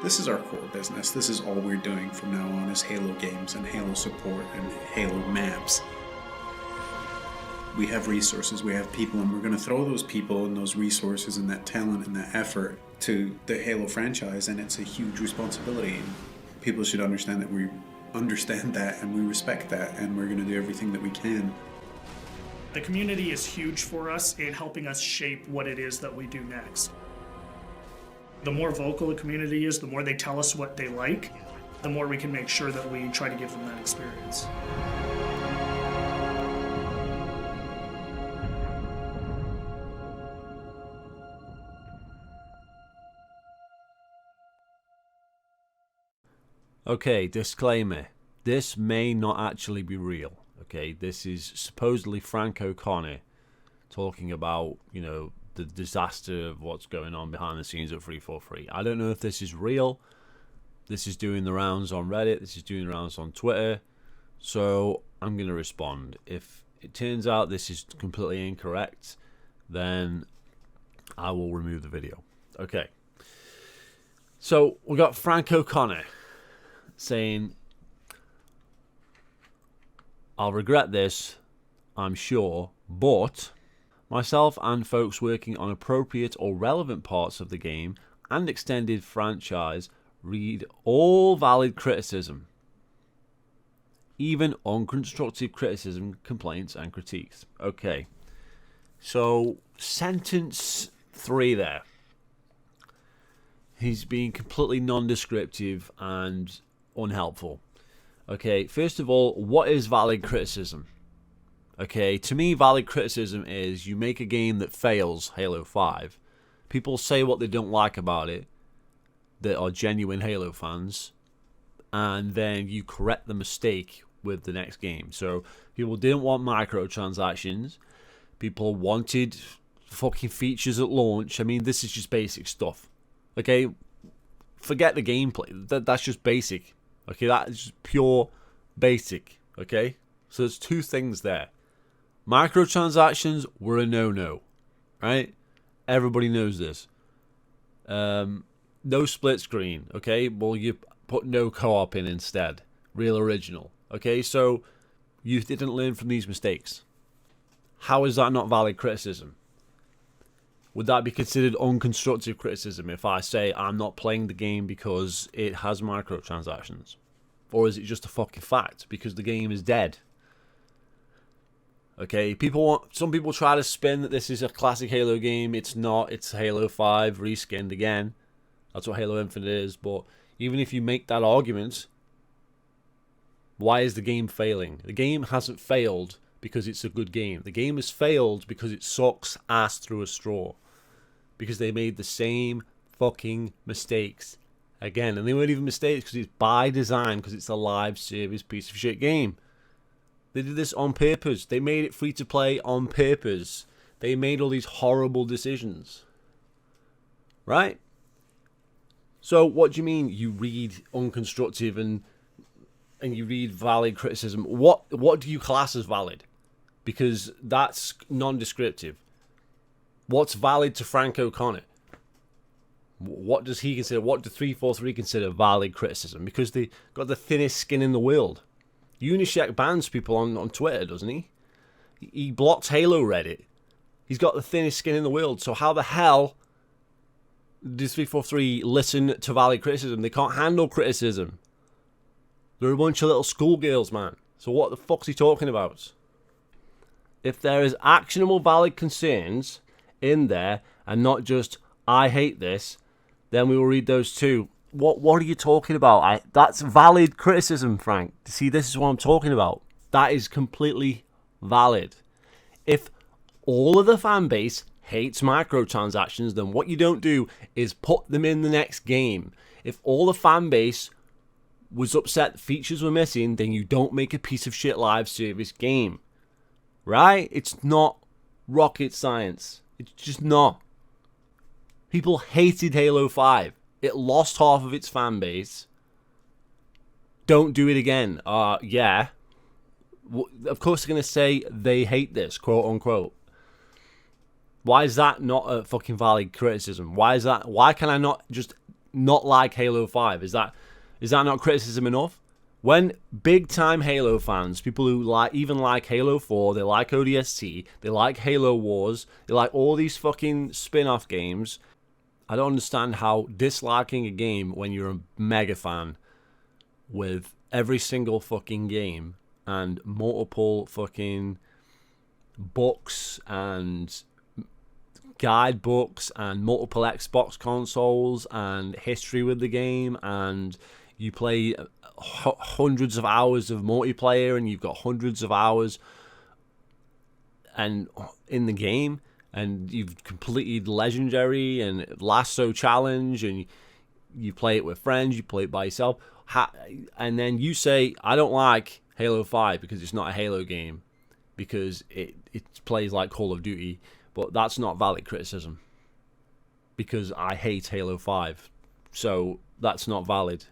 This is our core business. This is all we're doing from now on is Halo games and Halo support and Halo maps. We have resources, we have people, and we're going to throw those people and those resources and that talent and that effort to the Halo franchise, and it's a huge responsibility. People should understand that we understand that and we respect that, and we're going to do everything that we can. The community is huge for us in helping us shape what it is that we do next. The more vocal the community is, the more they tell us what they like, the more we can make sure that we try to give them that experience. Okay, disclaimer. This may not actually be real. Okay, this is supposedly Frank O'Connor talking about, the disaster of what's going on behind the scenes at 343. I don't know if this is real. This is doing the rounds on Reddit. This is doing the rounds on Twitter. So I'm going to respond. If it turns out this is completely incorrect, then I will remove the video. Okay. So we got Frank O'Connor saying, "I'll regret this, I'm sure, but myself and folks working on appropriate or relevant parts of the game and extended franchise read all valid criticism, even unconstructive criticism, complaints and critiques." Okay, so sentence 3 there. He's being completely non-descriptive and unhelpful. Okay, first of all, what is valid criticism? Okay, to me, valid criticism is you make a game that fails Halo 5. People say what they don't like about it, that are genuine Halo fans, and then you correct the mistake with the next game. So, people didn't want microtransactions. People wanted fucking features at launch. I mean, this is just basic stuff. Okay, forget the gameplay. That's just basic. Okay, that is just pure basic. Okay, so there's two things there. Microtransactions were a no-no, right? Everybody knows this. No split screen, okay? Well, you put no co-op in instead. Real original, okay? So you didn't learn from these mistakes. How is that not valid criticism? Would that be considered unconstructive criticism if I say I'm not playing the game because it has microtransactions? Or is it just a fucking fact because the game is dead? Okay, some people try to spin that this is a classic Halo game. It's not. It's Halo 5 reskinned again. That's what Halo Infinite is. But even if you make that argument, why is the game failing? The game hasn't failed because it's a good game. The game has failed because it sucks ass through a straw. Because they made the same fucking mistakes again. And they weren't even mistakes because it's by design, because it's a live service piece of shit game. They did this on purpose. They made it free to play on purpose. They made all these horrible decisions. Right? So what do you mean you read unconstructive and you read valid criticism? What do you class as valid? Because that's non-descriptive. What's valid to Frank O'Connor? What does he consider? What do 343 consider valid criticism? Because they got the thinnest skin in the world. Unyshek bans people on Twitter, doesn't he? He blocks Halo Reddit. He's got the thinnest skin in the world. So how the hell does 343 listen to valid criticism? They can't handle criticism. They're a bunch of little schoolgirls, man. So what the fuck's he talking about? If there is actionable valid concerns in there and not just, I hate this, then we will read those too. What are you talking about? That's valid criticism, Frank. See, this is what I'm talking about. That is completely valid. If all of the fan base hates microtransactions, then what you don't do is put them in the next game. If all the fan base was upset features were missing, then you don't make a piece of shit live service game. Right? It's not rocket science. It's just not. People hated Halo 5. It lost half of its fan base. Don't do it again. Yeah. Of course they're going to say they hate this, quote unquote. Why is that not a fucking valid criticism? Why is that? Why can I not just not like Halo 5? Is that not criticism enough? When big time Halo fans, people who even like Halo 4, they like ODST, they like Halo Wars, they like all these fucking spin-off games, I don't understand how disliking a game when you're a mega fan with every single fucking game and multiple fucking books and guidebooks and multiple Xbox consoles and history with the game, and you play hundreds of hours of multiplayer and you've got hundreds of hours and in the game, and you've completed Legendary and Lasso Challenge, and you play it with friends, you play it by yourself, and then you say, I don't like Halo 5 because it's not a Halo game, because it plays like Call of Duty. But that's not valid criticism, because I hate Halo 5. So that's not valid.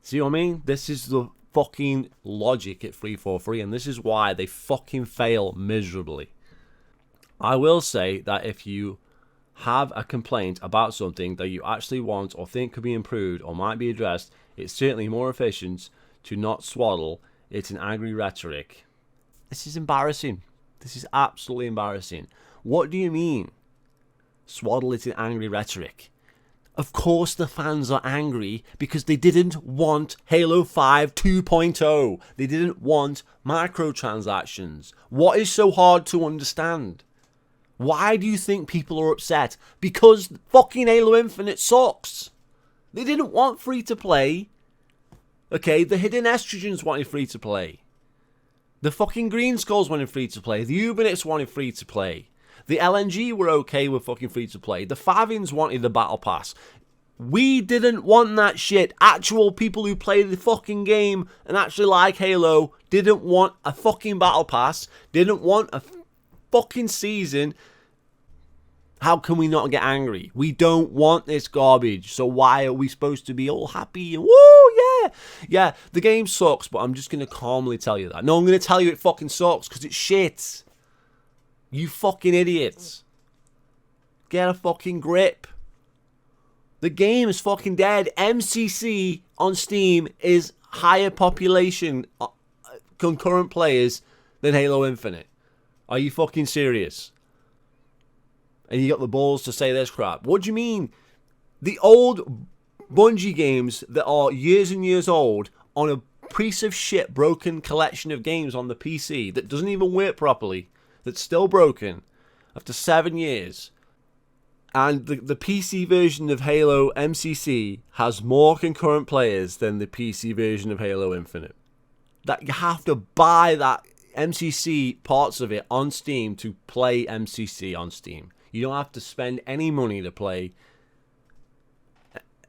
See what I mean? This is the fucking logic at 343, and this is why they fucking fail miserably. I will say that if you have a complaint about something that you actually want or think could be improved or might be addressed, it's certainly more efficient to not swaddle it in angry rhetoric. This is embarrassing. This is absolutely embarrassing. What do you mean? Swaddle it in angry rhetoric. Of course the fans are angry because they didn't want Halo 5 2.0. They didn't want microtransactions. What is so hard to understand? Why do you think people are upset? Because fucking Halo Infinite sucks. They didn't want free to play. Okay, the Hidden Estrogens wanted free to play. The fucking Green Skulls wanted free to play. The Ubinits wanted free to play. The LNG were okay with fucking free to play. The Favians wanted the Battle Pass. We didn't want that shit. Actual people who play the fucking game and actually like Halo didn't want a fucking Battle Pass. Didn't want a fucking season. How can we not get angry? We don't want this garbage. So why are we supposed to be all happy and woo, yeah? Yeah, the game sucks, but I'm just going to calmly tell you that. No, I'm going to tell you it fucking sucks because it's shit. You fucking idiots. Get a fucking grip. The game is fucking dead. MCC on Steam is higher population concurrent players than Halo Infinite. Are you fucking serious? And you got the balls to say this crap. What do you mean? The old Bungie games that are years and years old on a piece of shit broken collection of games on the PC that doesn't even work properly, that's still broken after 7 years. And the PC version of Halo MCC has more concurrent players than the PC version of Halo Infinite. That you have to buy that MCC parts of it on Steam to play MCC on Steam. You don't have to spend any money to play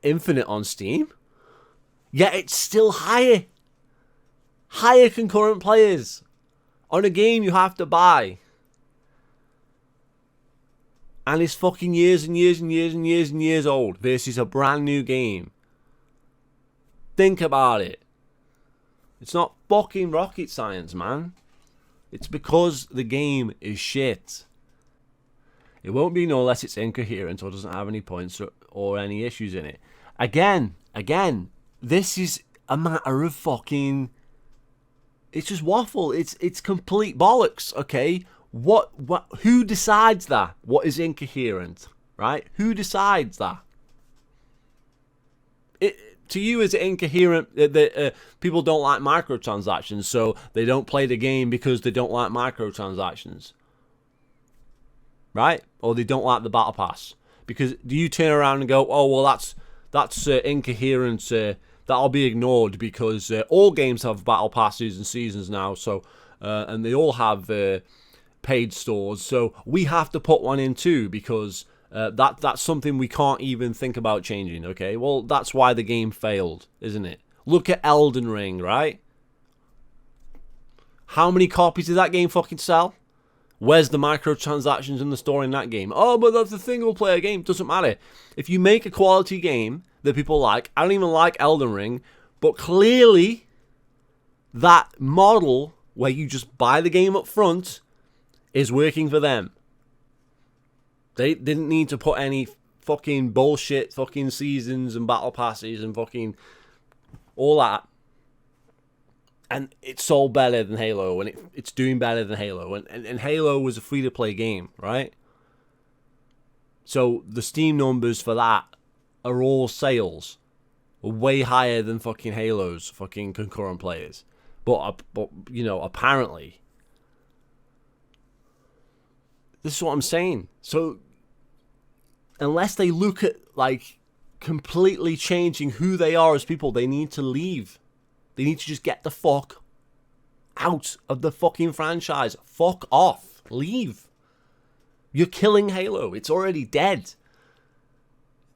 Infinite on Steam. Yet it's still higher. Higher concurrent players on a game you have to buy. And it's fucking years and years and years and years and years old versus a brand new game. Think about it. It's not fucking rocket science, man. It's because the game is shit. It won't be no less it's incoherent or doesn't have any points or any issues in it. Again, this is a matter of fucking... It's just waffle. It's complete bollocks, okay? What? Who decides that? What is incoherent, right? Who decides that? To you, is it incoherent that people don't like microtransactions, so they don't play the game because they don't like microtransactions? Right? Or they don't like the Battle Pass. Because do you turn around and go, oh, well, that's incoherent, that'll be ignored because all games have Battle Passes and seasons now, so and they all have paid stores, so we have to put one in too because that's something we can't even think about changing, okay? Well, that's why the game failed, isn't it? Look at Elden Ring, right? How many copies did that game fucking sell? Where's the microtransactions in the store in that game? Oh, but that's a single-player game. Doesn't matter. If you make a quality game that people like, I don't even like Elden Ring, but clearly that model where you just buy the game up front is working for them. They didn't need to put any fucking bullshit fucking seasons and battle passes and fucking all that. And it's sold better than Halo, and it's doing better than Halo. And Halo was a free-to-play game, right? So the Steam numbers for that are all sales. Way higher than fucking Halo's fucking concurrent players. But you know, apparently, this is what I'm saying. So, unless they look at, like, completely changing who they are as people, they need to leave. They need to just get the fuck out of the fucking franchise. Fuck off. Leave. You're killing Halo. It's already dead.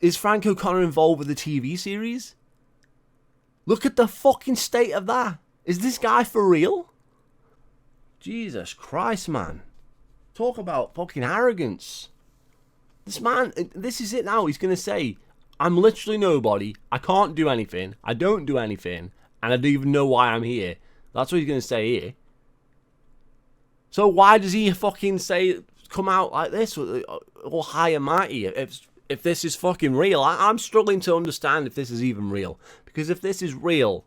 Is Frank O'Connor involved with the TV series? Look at the fucking state of that. Is this guy for real? Jesus Christ, man. Talk about fucking arrogance. This man, this is it now. He's going to say, I'm literally nobody. I can't do anything. I don't do anything. And I don't even know why I'm here. That's what he's going to say here. So why does he fucking come out like this, all high and mighty? If this is fucking real, I'm struggling to understand if this is even real. Because if this is real,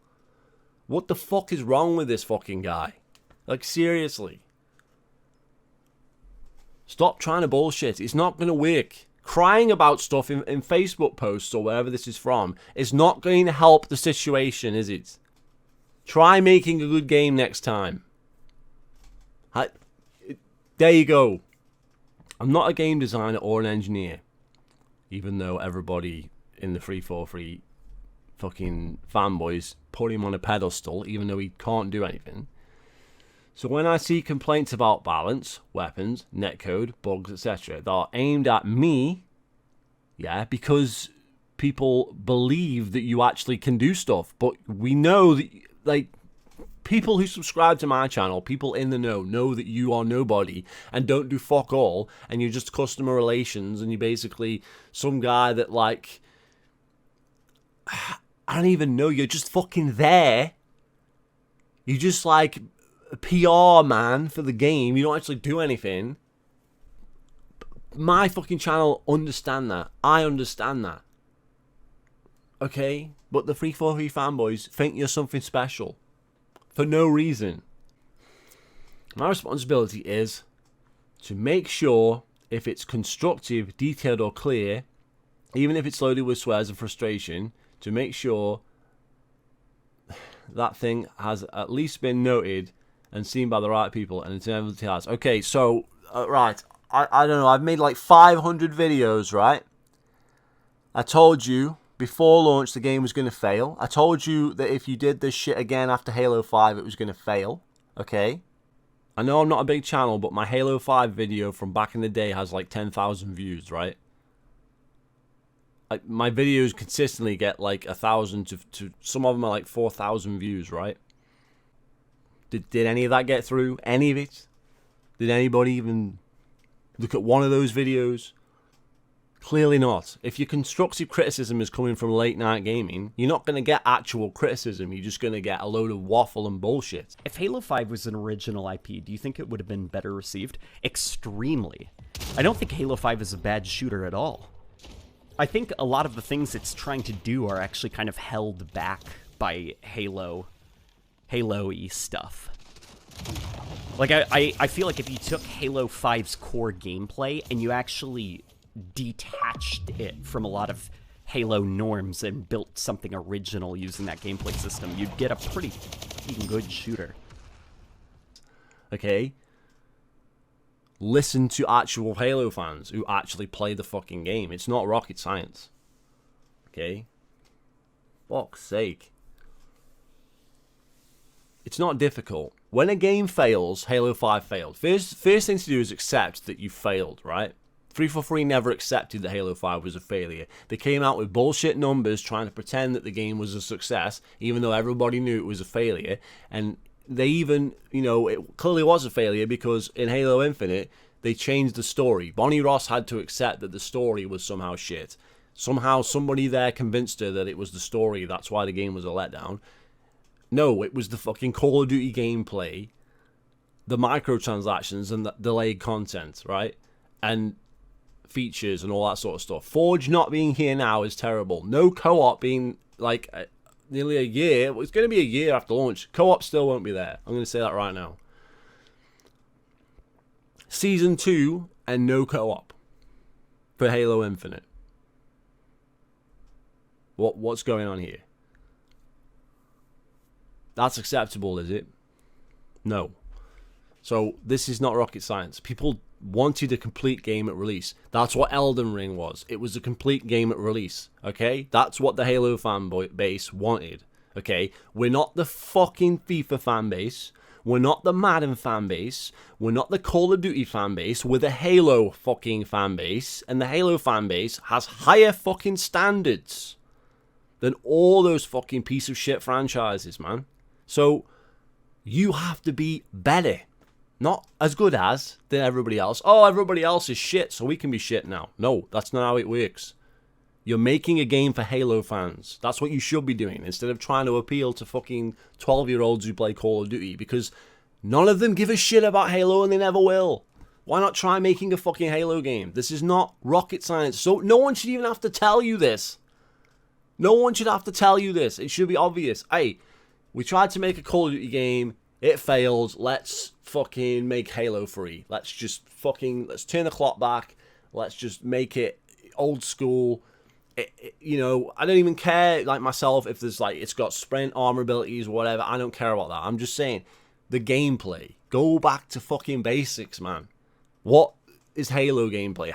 what the fuck is wrong with this fucking guy? Like, seriously. Stop trying to bullshit. It's not going to work. Crying about stuff in Facebook posts or wherever this is from is not going to help the situation, is it? Try making a good game next time. There you go. I'm not a game designer or an engineer. Even though everybody in the 343 fucking fanboys put him on a pedestal, even though he can't do anything. So when I see complaints about balance, weapons, netcode, bugs, etc., that are aimed at me, yeah, because people believe that you actually can do stuff. But we know that, like, people who subscribe to my channel, people in the know that you are nobody and don't do fuck all, and you're just customer relations, and you're basically some guy that, like, I don't even know, you're just fucking there. You're just like a PR man for the game. You don't actually do anything. My fucking channel understand that. I understand that. Okay? But the 343 fanboys think you're something special. For no reason. My responsibility is to make sure if it's constructive, detailed or clear, even if it's loaded with swears and frustration, to make sure that thing has at least been noted and seen by the right people, and it inevitably has. Okay, so, right, I don't know, I've made like 500 videos, right? I told you before launch the game was going to fail. I told you that if you did this shit again after Halo 5, it was going to fail, okay? I know I'm not a big channel, but my Halo 5 video from back in the day has like 10,000 views, right? My videos consistently get like 1,000 to some of them are like 4,000 views, right? Did any of that get through? Any of it? Did anybody even look at one of those videos? Clearly not. If your constructive criticism is coming from late night gaming, you're not going to get actual criticism. You're just going to get a load of waffle and bullshit. If Halo 5 was an original IP, do you think it would have been better received? Extremely. I don't think Halo 5 is a bad shooter at all. I think a lot of the things it's trying to do are actually kind of held back by Halo-y stuff. Like, I feel like if you took Halo 5's core gameplay and you actually detached it from a lot of Halo norms and built something original using that gameplay system, you'd get a pretty fucking good shooter. Okay? Listen to actual Halo fans who actually play the fucking game. It's not rocket science. Okay? Fuck's sake. It's not difficult. When a game fails, Halo 5 failed. First thing to do is accept that you failed, right? 343 never accepted that Halo 5 was a failure. They came out with bullshit numbers trying to pretend that the game was a success, even though everybody knew it was a failure. And they even, you know, it clearly was a failure because in Halo Infinite, they changed the story. Bonnie Ross had to accept that the story was somehow shit. Somehow somebody there convinced her that it was the story, that's why the game was a letdown. No, it was the fucking Call of Duty gameplay, the microtransactions and the delayed content, right? And features and all that sort of stuff. Forge not being here now is terrible. No co-op being like nearly a year. Well, it's going to be a year after launch. Co-op still won't be there. I'm going to say that right now. Season 2 and no co-op for Halo Infinite. What's going on here? That's acceptable, is it? No. So this is not rocket science. People wanted a complete game at release. That's what Elden Ring was. It was a complete game at release. Okay? That's what the Halo fan base wanted. Okay? We're not the fucking FIFA fan base. We're not the Madden fan base. We're not the Call of Duty fan base. We're the Halo fucking fan base. And the Halo fan base has higher fucking standards than all those fucking piece of shit franchises, man. So you have to be better. Not as good as than everybody else. Oh, everybody else is shit, so we can be shit now. No, that's not how it works. You're making a game for Halo fans. That's what you should be doing, instead of trying to appeal to fucking 12-year-olds who play Call of Duty, because none of them give a shit about Halo and they never will. Why not try making a fucking Halo game? This is not rocket science, so no one should even have to tell you this. No one should have to tell you this. It should be obvious. Hey, we tried to make a Call of Duty game. It failed. Let's fucking make Halo 3. Let's turn the clock back. Let's just make it old school. You know, I don't even care, like myself, if there's like, it's got sprint, armor abilities, whatever. I don't care about that. I'm just saying, the gameplay. Go back to fucking basics, man. What is Halo gameplay?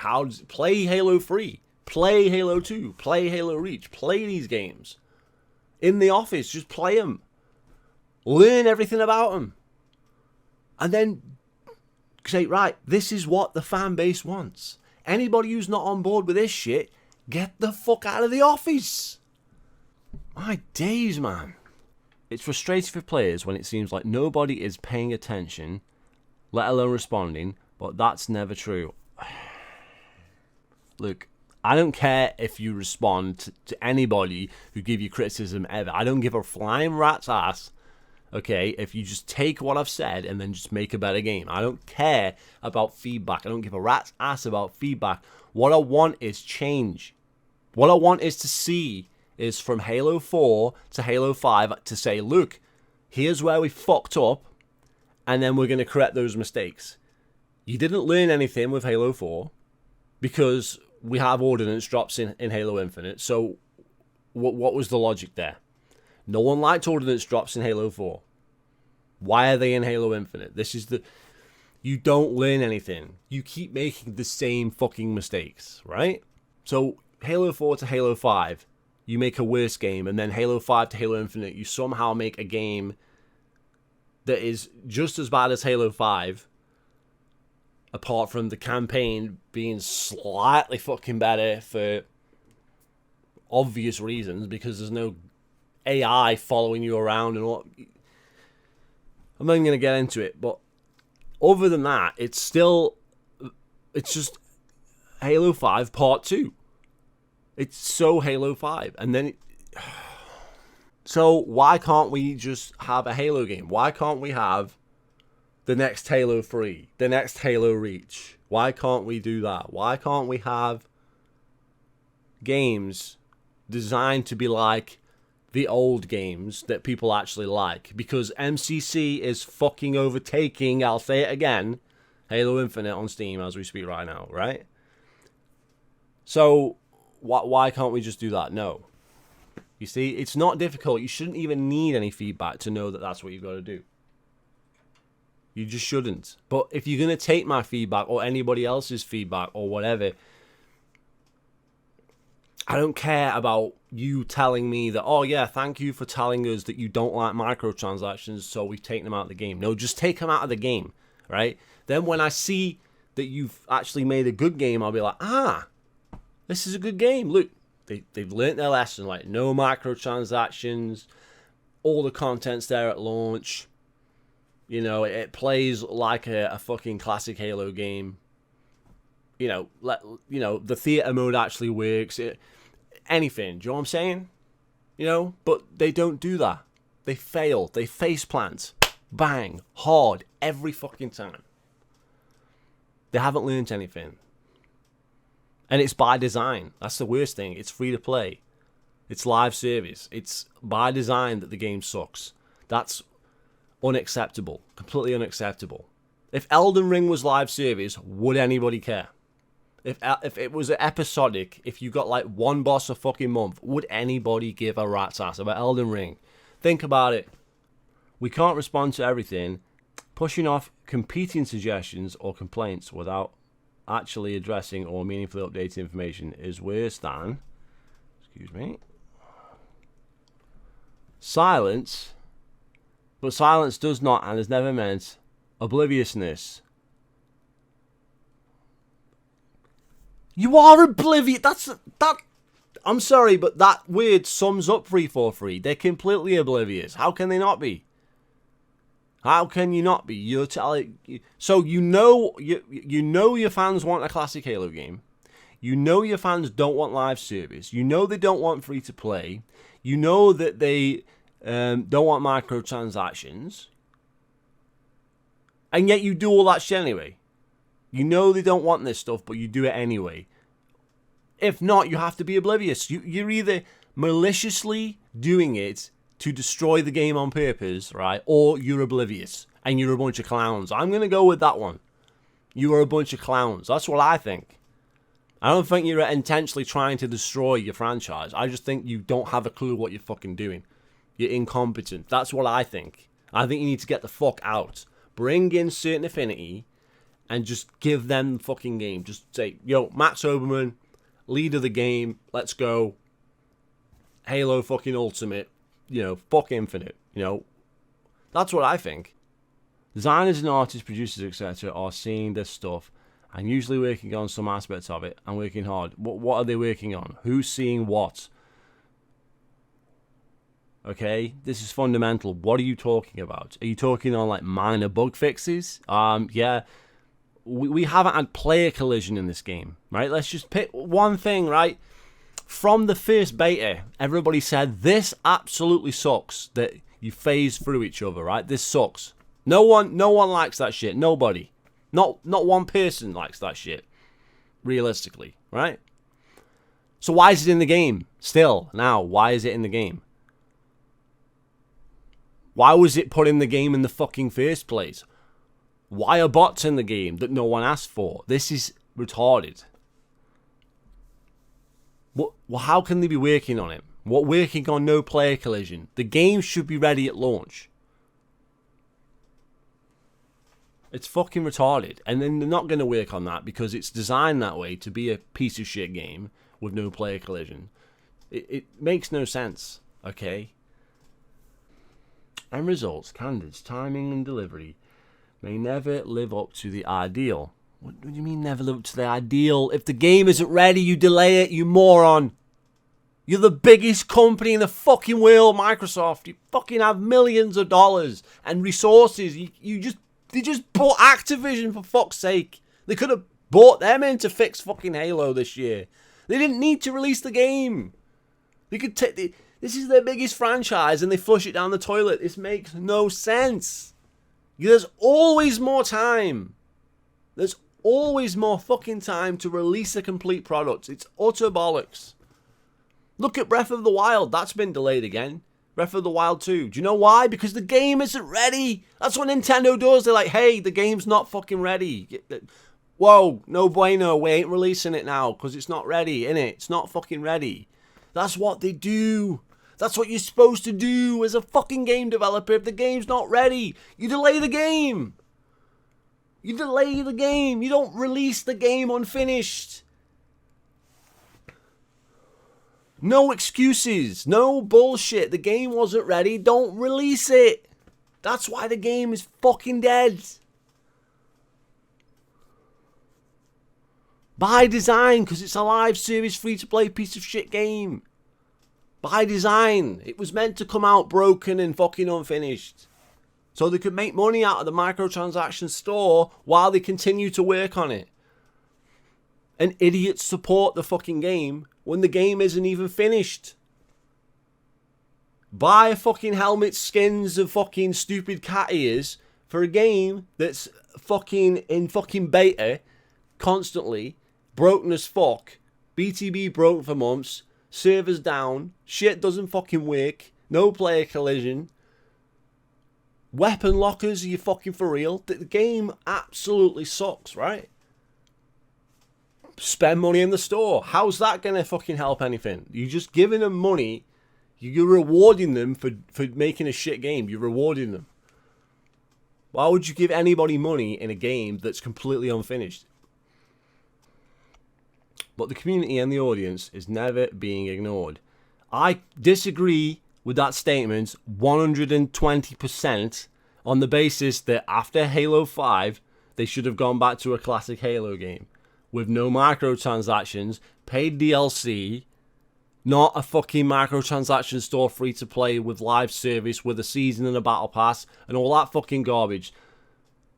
Play Halo 3. Play Halo 2. Play Halo Reach. Play these games. In the office, just play them. Learn everything about them. And then say, right, this is what the fan base wants. Anybody who's not on board with this shit, get the fuck out of the office. My days, man. It's frustrating for players when it seems like nobody is paying attention, let alone responding, but that's never true. Look, I don't care if you respond to anybody who give you criticism ever. I don't give a flying rat's ass, okay, if you just take what I've said and then just make a better game. I don't care about feedback. I don't give a rat's ass about feedback. What I want is change. What I want is to see is from Halo 4 to Halo 5 to say, look, here's where we fucked up, and then we're going to correct those mistakes. You didn't learn anything with Halo 4 because we have ordnance drops in Halo Infinite. So what was the logic there? No one liked ordnance drops in Halo 4. Why are they in Halo Infinite? You don't learn anything. You keep making the same fucking mistakes, right? So Halo 4 to Halo 5, you make a worse game, and then Halo 5 to Halo Infinite, you somehow make a game that is just as bad as Halo 5, apart from the campaign being slightly fucking better for obvious reasons, because there's no AI following you around and all. I'm not even going to get into it, but other than that, it's just Halo 5 Part 2. It's so Halo 5. And then so why can't we just have a Halo game? Why can't we have the next Halo 3, the next Halo Reach? Why can't we do that? Why can't we have games designed to be like the old games that people actually like? Because MCC is fucking overtaking, I'll say it again, Halo Infinite on Steam as we speak right now, right? So why can't we just do that? No. You see, it's not difficult. You shouldn't even need any feedback to know that that's what you've got to do. You just shouldn't. But if you're going to take my feedback or anybody else's feedback or whatever, I don't care about you telling me that, oh yeah, thank you for telling us that you don't like microtransactions, so we've taken them out of the game. No, just take them out of the game, right? Then when I see that you've actually made a good game, I'll be like, this is a good game. Look, they've learnt their lesson. Like, no microtransactions, all the content's there at launch. You know, it plays like a fucking classic Halo game. You know, the theater mode actually works. Anything, do you know what I'm saying? You know, but they don't do that. They fail. They face plant. Bang. Hard. Every fucking time. They haven't learned anything. And it's by design. That's the worst thing. It's free to play. It's live service. It's by design that the game sucks. That's unacceptable. Completely unacceptable. If Elden Ring was live service, would anybody care? If it was episodic, if you got like one boss a fucking month, would anybody give a rat's ass about Elden Ring? Think about it. We can't respond to everything. Pushing off competing suggestions or complaints without actually addressing or meaningfully updating information is worse than, excuse me, silence. But silence does not and has never meant obliviousness. You are oblivious. That. I'm sorry, but that word sums up 343. They're completely oblivious. How can they not be? How can you not be? You're telling. So you know your fans want a classic Halo game. You know your fans don't want live service. You know they don't want free to play. You know that they don't want microtransactions. And yet you do all that shit anyway. You know they don't want this stuff, but you do it anyway. If not, you have to be oblivious. You're either maliciously doing it to destroy the game on purpose, right? Or you're oblivious and you're a bunch of clowns. I'm going to go with that one. You are a bunch of clowns. That's what I think. I don't think you're intentionally trying to destroy your franchise. I just think you don't have a clue what you're fucking doing. You're incompetent. That's what I think. I think you need to get the fuck out. Bring in Certain Affinity and just give them the fucking game. Just say, yo, Max Oberman, lead of the game, let's go. Halo fucking Ultimate, fuck Infinite, That's what I think. Designers and artists, producers, etc. are seeing this stuff and usually working on some aspects of it and working hard. What are they working on? Who's seeing what? Okay, this is fundamental. What are you talking about? Are you talking on like minor bug fixes? Yeah. We haven't had player collision in this game, right? Let's just pick one thing, right? From the first beta, everybody said this absolutely sucks that you phase through each other, right? This sucks. No one likes that shit. Nobody. Not one person likes that shit. Realistically, right? So why is it in the game? Still, now, why is it in the game? Why was it put in the game in the fucking first place? Why are bots in the game that no one asked for? This is retarded. Well, how can they be working on it? Working on no player collision? The game should be ready at launch. It's fucking retarded. And then they're not going to work on that because it's designed that way to be a piece of shit game with no player collision. It makes no sense, okay? End results, candidates, timing and delivery may never live up to the ideal. What do you mean never live up to the ideal? If the game isn't ready, you delay it, you moron. You're the biggest company in the fucking world, Microsoft. You fucking have millions of dollars and resources. They just bought Activision, for fuck's sake. They could have bought them in to fix fucking Halo this year. They didn't need to release the game. They could take this is their biggest franchise and they flush it down the toilet. This makes no sense. There's always more time. There's always more fucking time to release a complete product. It's utter bollocks. Look at Breath of the Wild. That's been delayed again. Breath of the Wild 2. Do you know why? Because the game isn't ready. That's what Nintendo does. They're like, hey, the game's not fucking ready. Whoa, no bueno. We ain't releasing it now because it's not ready, innit? It's not fucking ready. That's what they do. That's what you're supposed to do as a fucking game developer. If the game's not ready, you delay the game. You delay the game. You don't release the game unfinished. No excuses. No bullshit. The game wasn't ready. Don't release it. That's why the game is fucking dead. By design, because it's a live service free-to-play piece of shit game. By design. It was meant to come out broken and fucking unfinished. So they could make money out of the microtransaction store while they continue to work on it. And idiots support the fucking game when the game isn't even finished. Buy fucking helmet skins of fucking stupid cat ears for a game that's fucking in fucking beta constantly. broken as fuck. BTB broke for months. Servers down. Shit doesn't fucking work. No player collision. Weapon lockers, are you fucking for real? The game absolutely sucks, right? Spend money in the store. How's that going to fucking help anything? You're just giving them money. You're rewarding them for making a shit game. You're rewarding them. Why would you give anybody money in a game that's completely unfinished? But the community and the audience is never being ignored. I disagree with that statement 120% on the basis that after Halo 5, they should have gone back to a classic Halo game with no microtransactions, paid DLC, not a fucking microtransaction store free to play with live service with a season and a battle pass and all that fucking garbage.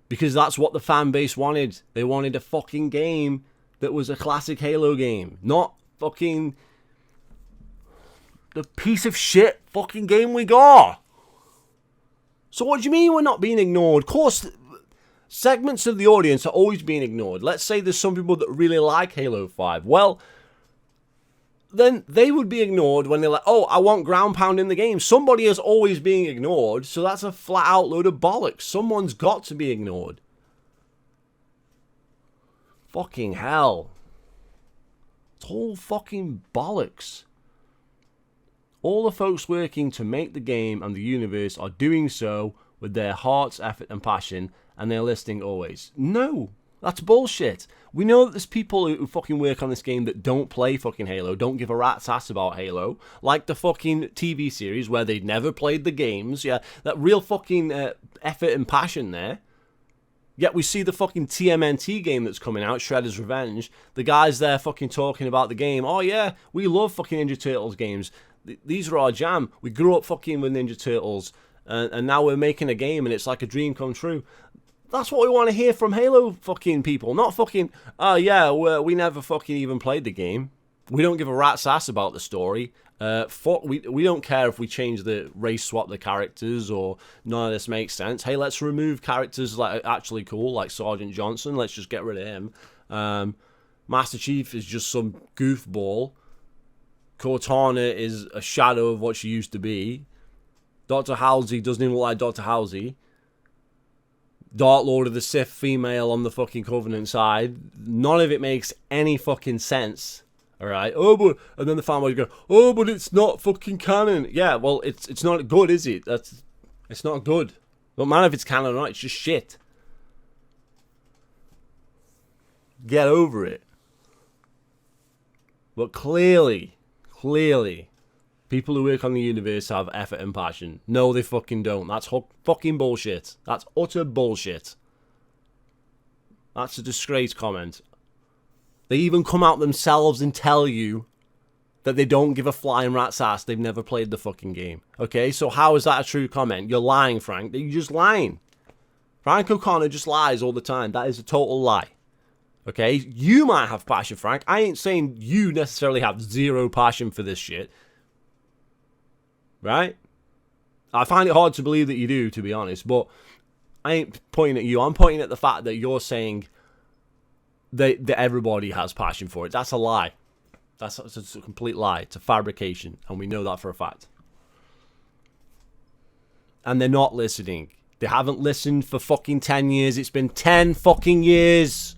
Because that's what the fan base wanted. They wanted a fucking game that was a classic Halo game, not fucking the piece of shit fucking game we got. So what do you mean we're not being ignored? Of course, segments of the audience are always being ignored. Let's say there's some people that really like Halo 5. Well, then they would be ignored when they're like, oh, I want ground pound in the game. Somebody is always being ignored, so that's a flat out load of bollocks. Someone's got to be ignored. Fucking hell. It's all fucking bollocks. All the folks working to make the game and the universe are doing so with their hearts, effort, and passion, and they're listening always. No, that's bullshit. We know that there's people who fucking work on this game that don't play fucking Halo, don't give a rat's ass about Halo, like the fucking TV series where they'd never played the games. Yeah, that real fucking effort and passion there. Yet we see the fucking TMNT game that's coming out, Shredder's Revenge. The guys there fucking talking about the game. Oh yeah, we love fucking Ninja Turtles games. These are our jam. We grew up fucking with Ninja Turtles. And now we're making a game and it's like a dream come true. That's what we want to hear from Halo fucking people. Not fucking, oh yeah, we never fucking even played the game. We don't give a rat's ass about the story. We don't care if we change the race swap the characters or none of this makes sense. Hey, let's remove characters that are actually cool, like Sergeant Johnson. Let's just get rid of him. Master Chief is just some goofball. Cortana is a shadow of what she used to be. Dr. Halsey doesn't even look like Dr. Halsey. Dark Lord of the Sith female on the fucking Covenant side. None of it makes any fucking sense. Alright? Oh, but... And then the fanboys go, oh, but it's not fucking canon. Yeah, well, it's not good, is it? It's not good. Don't matter if it's canon or not, it's just shit. Get over it. But clearly, people who work on the universe have effort and passion. No, they fucking don't. That's fucking bullshit. That's utter bullshit. That's a disgrace comment. They even come out themselves and tell you that they don't give a flying rat's ass. They've never played the fucking game. Okay, so how is that a true comment? You're lying, Frank. You're just lying. Frank O'Connor just lies all the time. That is a total lie. Okay, you might have passion, Frank. I ain't saying you necessarily have zero passion for this shit. Right? I find it hard to believe that you do, to be honest, but I ain't pointing at you. I'm pointing at the fact that you're saying that everybody has passion for it. That's a lie. That's a complete lie. It's a fabrication, and we know that for a fact. And they're not listening. They haven't listened for fucking 10 years. It's been 10 fucking years.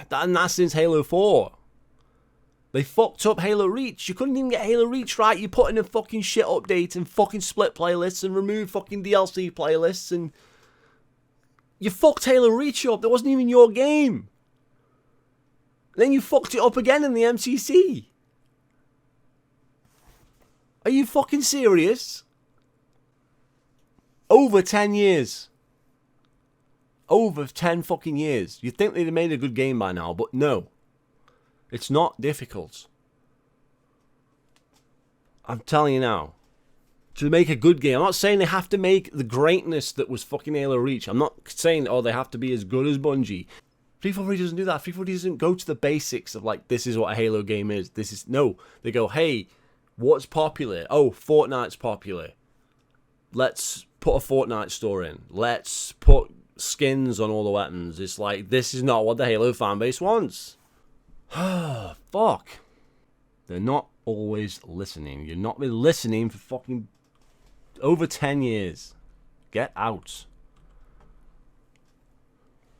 That's since Halo 4. They fucked up Halo Reach. You couldn't even get Halo Reach right. You put in a fucking shit update and fucking split playlists and remove fucking DLC playlists and you fucked Halo Reach up. That wasn't even your game. Then you fucked it up again in the MCC. Are you fucking serious? Over 10 years. Over 10 fucking years. You'd think they'd have made a good game by now, but no. It's not difficult. I'm telling you now. To make a good game. I'm not saying they have to make the greatness that was fucking Halo Reach. I'm not saying, oh, they have to be as good as Bungie. 343 doesn't do that. 343 doesn't go to the basics of, like, this is what a Halo game is. This is... No. They go, hey, what's popular? Oh, Fortnite's popular. Let's put a Fortnite store in. Let's put skins on all the weapons. It's like, this is not what the Halo fan base wants. Fuck. They're not always listening. You've not been listening for fucking over 10 years. Get out.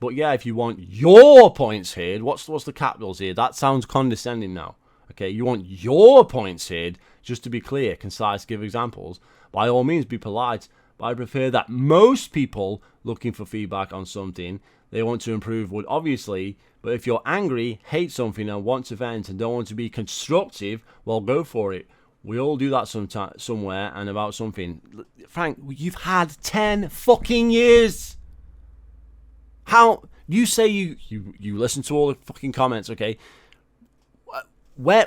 But yeah, if you want your points here, what's the capitals here? That sounds condescending now. Okay, you want your points here, just to be clear, concise, give examples. By all means, be polite. But I prefer that most people looking for feedback on something they want to improve would obviously. But if you're angry, hate something, and want to vent and don't want to be constructive, well, go for it. We all do that somewhere and about something. Frank, you've had 10 fucking years. How you say you listen to all the fucking comments, okay? Where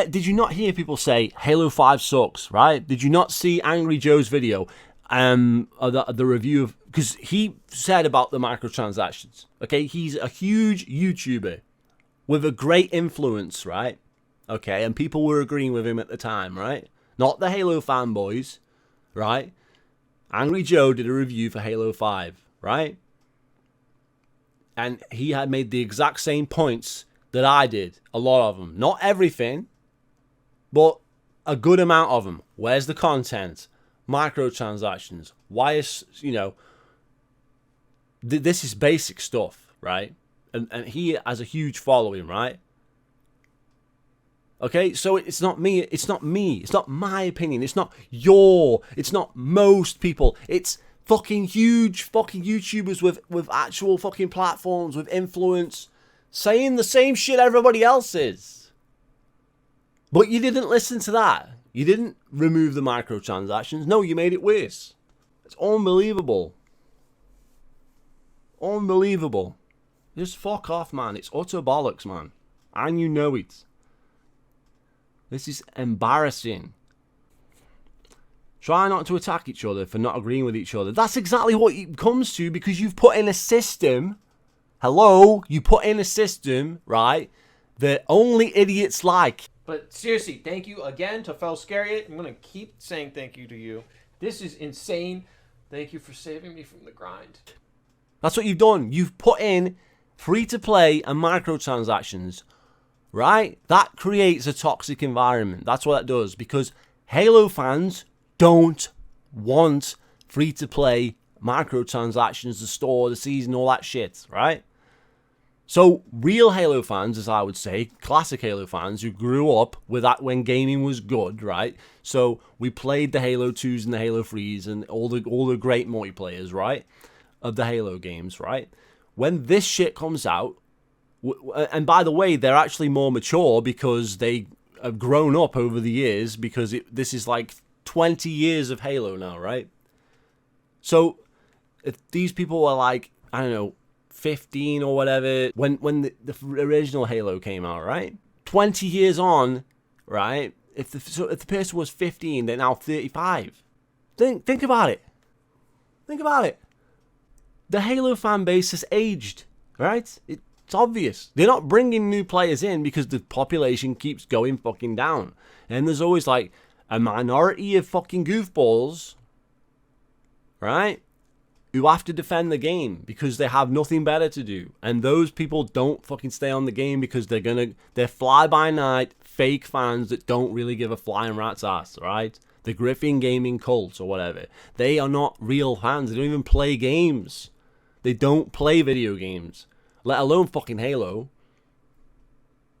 did you not hear people say Halo 5 sucks, right? Did you not see Angry Joe's video? The review of, because he said about the microtransactions, okay? He's a huge YouTuber with a great influence, right? Okay, and people were agreeing with him at the time, right? Not the Halo fanboys, right? Angry Joe did a review for Halo 5, right? And he had made the exact same points that I did. A lot of them. Not everything, but a good amount of them. Where's the content? Microtransactions. Why is, this is basic stuff, right? And he has a huge following, right? Okay, so it's not me. It's not my opinion. It's not it's not most people. It's fucking huge fucking YouTubers with actual fucking platforms, with influence, saying the same shit everybody else is. But you didn't listen to that. You didn't remove the microtransactions. No, you made it worse. It's unbelievable. Unbelievable. Just fuck off, man. It's utter bollocks, man. And you know it. This is embarrassing. Try not to attack each other for not agreeing with each other. That's exactly what it comes to, because you've put in a system. Hello? You put in a system, right, that only idiots like. But seriously, thank you again to Felskariot. I'm going to keep saying thank you to you. This is insane. Thank you for saving me from the grind. That's what you've done. You've put in free-to-play and microtransactions, right? That creates a toxic environment. That's what that does, because Halo fans don't want free-to-play microtransactions, the store, the season, all that shit, right? So real Halo fans, as I would say, classic Halo fans who grew up with that when gaming was good, right? So we played the Halo 2s and the Halo 3s and all the great multiplayers, right, of the Halo games, right? When this shit comes out, and by the way, they're actually more mature because they have grown up over the years, because this is like 20 years of Halo now, right? So if these people are like, I don't know, 15 or whatever, when the original Halo came out, right? 20 years on, right? If the person was 15, they're now 35. Think about it. Think about it. The Halo fan base has aged, right? It's obvious. They're not bringing new players in because the population keeps going fucking down. And there's always like a minority of fucking goofballs, right, who have to defend the game because they have nothing better to do. And those people don't fucking stay on the game because they're fly-by-night fake fans that don't really give a flying rat's ass, right? The Griffin Gaming cult or whatever. They are not real fans. They don't even play games. They don't play video games, let alone fucking Halo.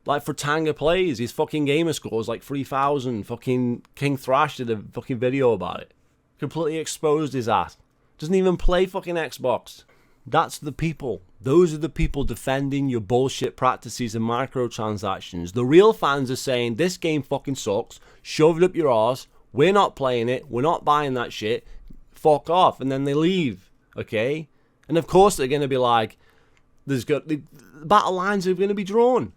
Like Fratanga plays, his fucking gamer scores like 3,000. Fucking King Thrash did a fucking video about it. Completely exposed his ass. Doesn't even play fucking Xbox. That's the people. Those are the people defending your bullshit practices and microtransactions. The real fans are saying, this game fucking sucks. Shove it up your arse. We're not playing it. We're not buying that shit. Fuck off. And then they leave. Okay? And of course they're going to be like, the battle lines are going to be drawn.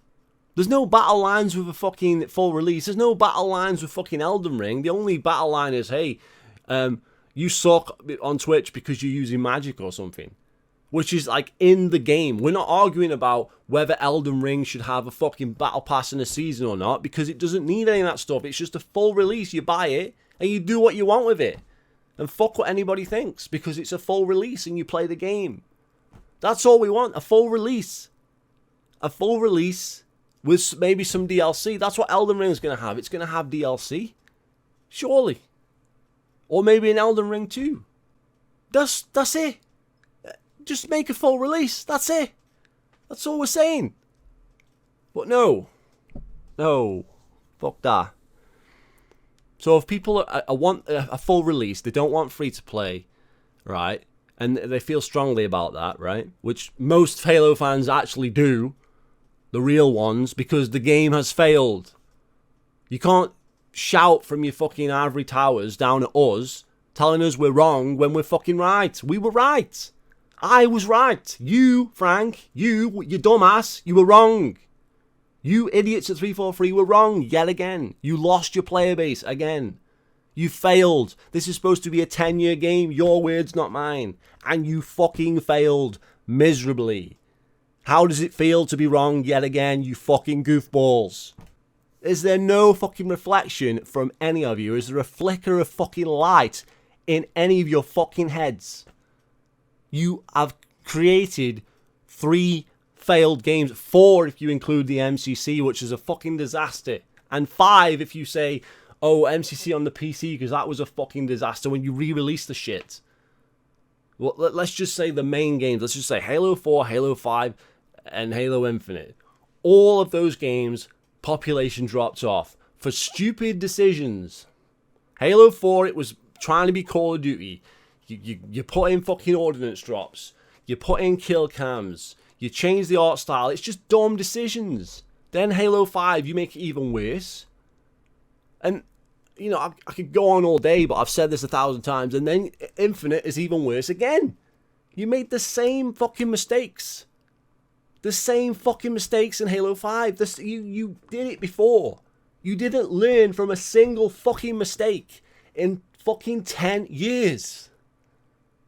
There's no battle lines with a fucking full release. There's no battle lines with fucking Elden Ring. The only battle line is, hey, you suck on Twitch because you're using magic or something. Which is like in the game. We're not arguing about whether Elden Ring should have a fucking battle pass in a season or not, because it doesn't need any of that stuff. It's just a full release. You buy it and you do what you want with it. And fuck what anybody thinks, because it's a full release and you play the game. That's all we want. A full release. A full release with maybe some DLC. That's what Elden Ring is going to have. It's going to have DLC. Surely. Or maybe an Elden Ring 2. That's it. Just make a full release. That's it. That's all we're saying. But no. No. Fuck that. So if people want a full release, they don't want free to play, right? And they feel strongly about that, right? Which most Halo fans actually do. The real ones, because the game has failed. You can't shout from your fucking ivory towers down at us, telling us we're wrong when we're fucking right. We were right. I was right. You, Frank, you dumbass, you were wrong. You idiots at 343 were wrong yet again. You lost your player base again. You failed. This is supposed to be a 10-year game. Your words, not mine. And you fucking failed miserably. How does it feel to be wrong yet again, you fucking goofballs? Is there no fucking reflection from any of you? Is there a flicker of fucking light in any of your fucking heads? You have created 3 failed games. 4 if you include the MCC, which is a fucking disaster. And 5 if you say, oh, MCC on the PC, because that was a fucking disaster when you re-released the shit. Well, let's just say the main games. Let's just say Halo 4, Halo 5, and Halo Infinite. All of those games, population dropped off for stupid decisions. Halo 4, it was trying to be Call of Duty. You put in fucking ordnance drops. You put in kill cams. You change the art style. It's just dumb decisions. Then Halo 5, you make it even worse. And, you know, I could go on all day, but I've said this 1,000 times. And then Infinite is even worse again. You made the same fucking mistakes. The same fucking mistakes in Halo 5. You did it before. You didn't learn from a single fucking mistake in fucking 10 years.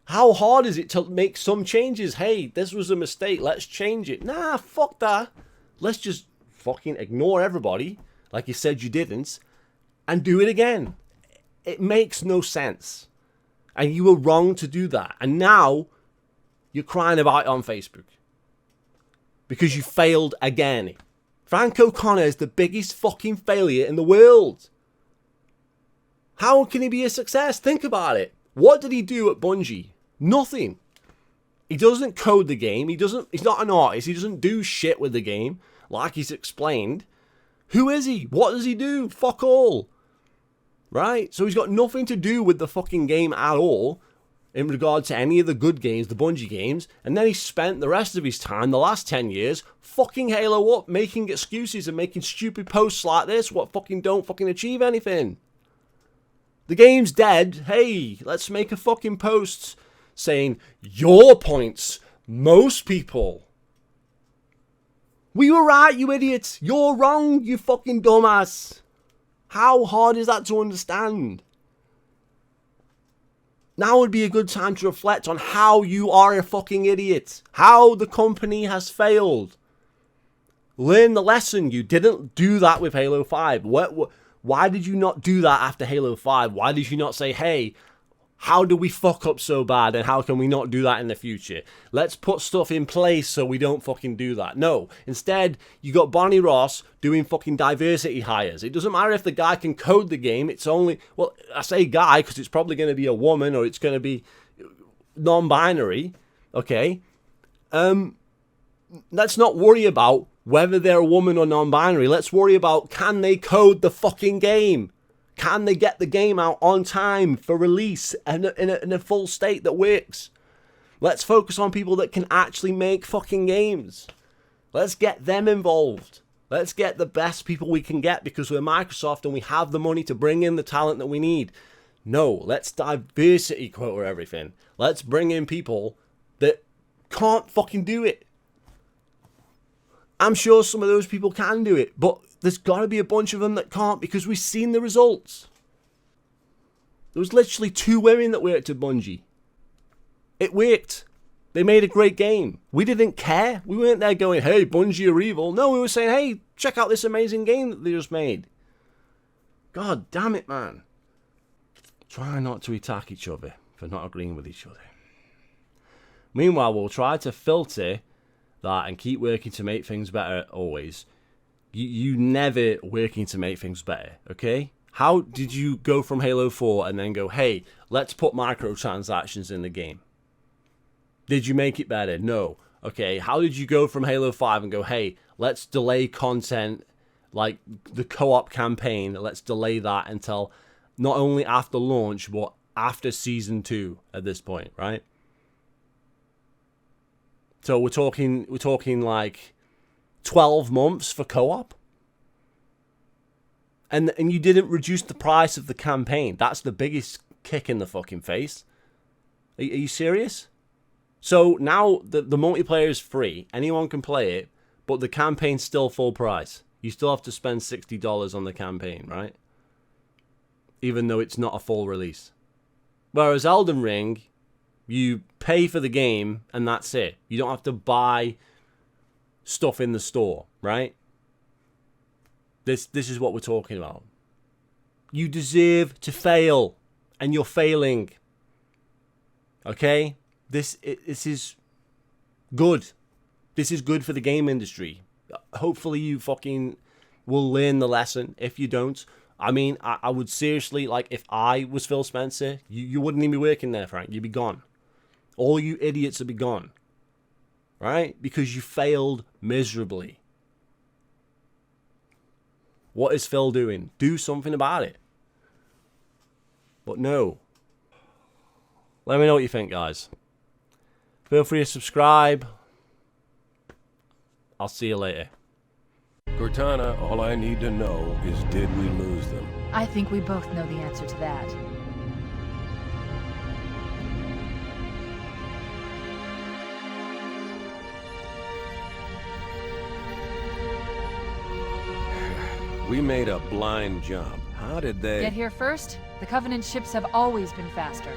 How hard is it to make some changes? Hey, this was a mistake. Let's change it. Nah, fuck that. Let's just fucking ignore everybody, like you said you didn't, and do it again. It makes no sense. And you were wrong to do that. And now you're crying about it on Facebook. Because you failed again. Frank O'Connor is the biggest fucking failure in the world. How can he be a success? Think about it. What did he do at Bungie? Nothing. He doesn't code the game. He's not an artist. He doesn't do shit with the game, like he's explained. Who is he? What does he do? Fuck all. Right? So he's got nothing to do with the fucking game at all, in regard to any of the good games, the Bungie games, and then he spent the rest of his time, the last 10 years, fucking Halo up, making excuses and making stupid posts like this, what fucking don't fucking achieve anything. The game's dead. Hey, let's make a fucking post saying, your points, most people. We were right, you idiots. You're wrong, you fucking dumbass. How hard is that to understand? Now would be a good time to reflect on how you are a fucking idiot. How the company has failed. Learn the lesson. You didn't do that with Halo 5. Why did you not do that after Halo 5? Why did you not say, hey, how do we fuck up so bad and how can we not do that in the future? Let's put stuff in place so we don't fucking do that. No. Instead, you got Bonnie Ross doing fucking diversity hires. It doesn't matter if the guy can code the game. It's only, well, I say guy because it's probably going to be a woman or it's going to be non-binary. Okay? Let's not worry about whether they're a woman or non-binary. Let's worry about, can they code the fucking game? Can they get the game out on time for release and in a full state that works? Let's focus on people that can actually make fucking games. Let's get them involved. Let's get the best people we can get because we're Microsoft and we have the money to bring in the talent that we need. No, let's diversity quota everything. Let's bring in people that can't fucking do it. I'm sure some of those people can do it, but there's got to be a bunch of them that can't because we've seen the results. There was literally 2 women that worked at Bungie. It worked. They made a great game. We didn't care. We weren't there going, hey, Bungie are evil. No, we were saying, hey, check out this amazing game that they just made. God damn it, man. Try not to attack each other for not agreeing with each other. Meanwhile, we'll try to filter that and keep working to make things better always. You never working to make things better, okay? How did you go from Halo 4 and then go, hey, let's put microtransactions in the game? Did you make it better? No. Okay, how did you go from Halo 5 and go, hey, let's delay content, like the co-op campaign, let's delay that until not only after launch, but after Season 2 at this point, right? So we're talking like 12 months for co-op? And you didn't reduce the price of the campaign. That's the biggest kick in the fucking face. Are you serious? So now the multiplayer is free. Anyone can play it, but the campaign's still full price. You still have to spend $60 on the campaign, right? Even though it's not a full release. Whereas Elden Ring, you pay for the game and that's it. You don't have to buy stuff in the store, right? This is what we're talking about. You deserve to fail, and you're failing. Okay? This is good. This is good for the game industry. Hopefully you fucking will learn the lesson. If you don't, I mean, I would seriously, like, if I was Phil Spencer, you wouldn't even be working there, Frank. You'd be gone. All you idiots would be gone. Right? Because you failed miserably. What is Phil doing? Do something about it. But no. Let me know what you think, guys. Feel free to subscribe. I'll see you later. Cortana, all I need to know is, did we lose them? I think we both know the answer to that. We made a blind jump. How did they... Get here first? The Covenant ships have always been faster.